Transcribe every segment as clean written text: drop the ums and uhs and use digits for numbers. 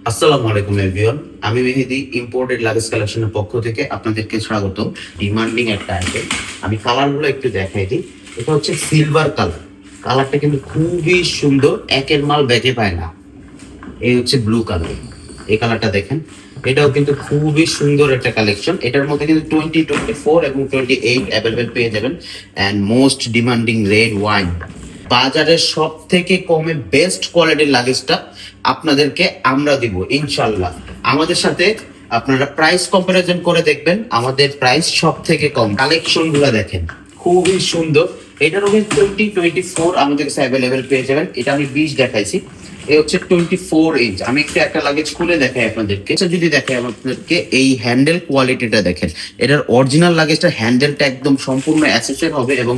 আসসালামু আলাইকুম এভরিওয়ান। আমি মেহেদি ইম্পোর্টেড লাগেজ কালেকশনের পক্ষ থেকে আপনাদেরকে স্বাগত। ডিমান্ডিং একটা আইটেম। আমি কালারগুলো একটু দেখাই দিই। এটা হচ্ছে সিলভার কালার। কালারটা কিন্তু খুবই সুন্দর, একের মাল ব্যাগে পায় না। এই হচ্ছে ব্লু কালার, এই কালারটা দেখেন। এটাও কিন্তু খুবই সুন্দর একটা কালেকশন। এটার মধ্যে কিন্তু 2024 এবং 28 অ্যাভেলেবেল পেয়ে যাবেন। And most demanding red wine, বাজারের সব থেকে কমে বেস্ট কোয়ালিটির লাগেজটা আপনাদেরকে আমরা দিব ইনশাল্লাহ। আমাদের সাথে আপনারা প্রাইস কম্পারিজন করে দেখবেন, আমাদের প্রাইস সব থেকে কম। কালেকশন গুলা দেখেন, খুবই সুন্দর। এটারও কিন্তু 2024 আমাদের কাছে অ্যাভেলেবেল পেয়ে যাবেন। এটা আমি 20 দেখাইছি, এই হচ্ছে 24 ইঞ্চ। আমি একটু একটা লাগেজ খুলে দেখাই আপনাদেরকে। যদি দেখাই আপনাদেরকে, এই হ্যান্ডেল কোয়ালিটিটা দেখেন। এটার অরিজিনাল লাগেজটা হ্যান্ডেলটা একদম সম্পূর্ণ অ্যাসেসের হবে এবং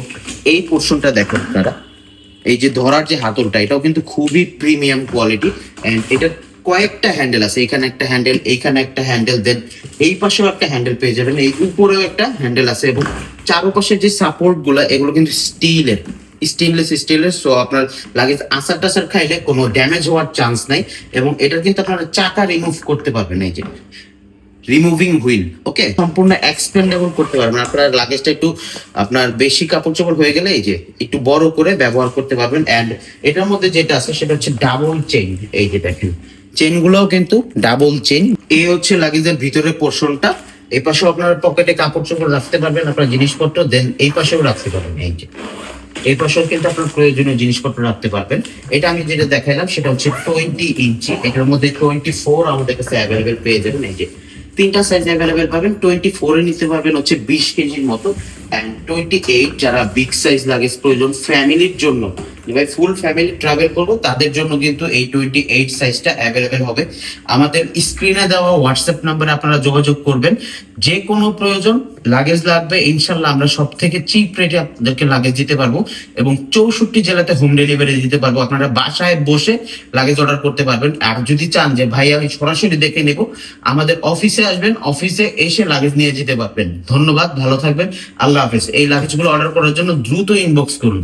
এই পোর্শনটা দেখেন আপনারা, এই যে ধরার যে হাতলটা, এটাও কিন্তু খুবই প্রিমিয়াম কোয়ালিটি। এন্ড এটা কয়েকটা হ্যান্ডেল আছে, এখানে একটা হ্যান্ডেল, এইখানে একটা হ্যান্ডেল, দেন এই পাশেও একটা হ্যান্ডেল পেয়ে যাবেন, এই উপরেও একটা হ্যান্ডেল আছে এবং চারপাশের যে সাপোর্ট গুলা এগুলো কিন্তু স্টিলের, স্টেনলেস। সো আপনার লাগেজ আসার টাসার খাইলে কোনো ড্যামেজ হওয়ার চান্স নাই। এবং এটা কিন্তু আপনারা চাকা রিমুভ করতে পারবেন, এই যে রিমুভিং হুইল, ওকে, সম্পূর্ণ এক্সপেন্ডেবল করতে পারবেন। আপনার লাগেজটা একটু আপনার বেশি কাপড় চোপড় হয়ে গেলে এই যে একটু বড় করে ব্যবহার করতে পারবেন। এন্ড এটার মধ্যে যেটা আছে সেটা হচ্ছে ডাবল চেইন। এই যে দেখেন, চেইন গুলোও কিন্তু ডাবল চেইন। এই হচ্ছে লাগেজের ভিতরের পোর্শনটা। এই পাশেও আপনার পকেটে কাপড় চোপড় রাখতে পারবেন, আপনার জিনিসপত্র, দেন এই পাশেও রাখতে পারবেন। এই যে এই পাশেও কিন্তু আপনার প্রয়োজনীয় জিনিসপত্র রাখতে পারবেন। এটা আমি যেটা দেখাইলাম সেটা হচ্ছে 20 ইঞ্চি। এটার মধ্যে 24 আমাদের কাছে অ্যাভেলেবেল পেয়ে যাবেন। এই যে তিনটা সাইজ অ্যাভেলেবেল পাবেন। 24 এ নিতে পারবেন হচ্ছে 20 কেজির মতো। অ্যান্ড 28 যারা বিগ সাইজ লাগেজ প্রয়োজন ফ্যামিলির জন্য, ভাই ফুল ফ্যামিলি ট্রাভেল করবো, তাদের জন্য কিন্তু এই 28 সাইজটা অ্যাভেলেবেল হবে। আমাদের স্ক্রিনে দেওয়া হোয়াটসঅ্যাপ নাম্বারে আপনারা যোগাযোগ করবেন। যে কোনো প্রয়োজন লাগেজ লাগবে, ইনশাল্লাহ আমরা সব থেকে চিপ রেটে আপনাদেরকে লাগেজ দিতে পারবো এবং 64 জেলাতে হোম ডেলিভারি দিতে পারবো। আপনারা বাসায় বসে লাগেজ অর্ডার করতে পারবেন। আর যদি চান যে ভাই আমি সরাসরি দেখে নেব, আমাদের অফিসে আসবেন, অফিসে এসে লাগেজ নিয়ে যেতে পারবেন। ধন্যবাদ, ভালো থাকবেন, আল্লাহ হাফেজ। এই লাগেজগুলো অর্ডার করার জন্য দ্রুত ইনবক্স করুন।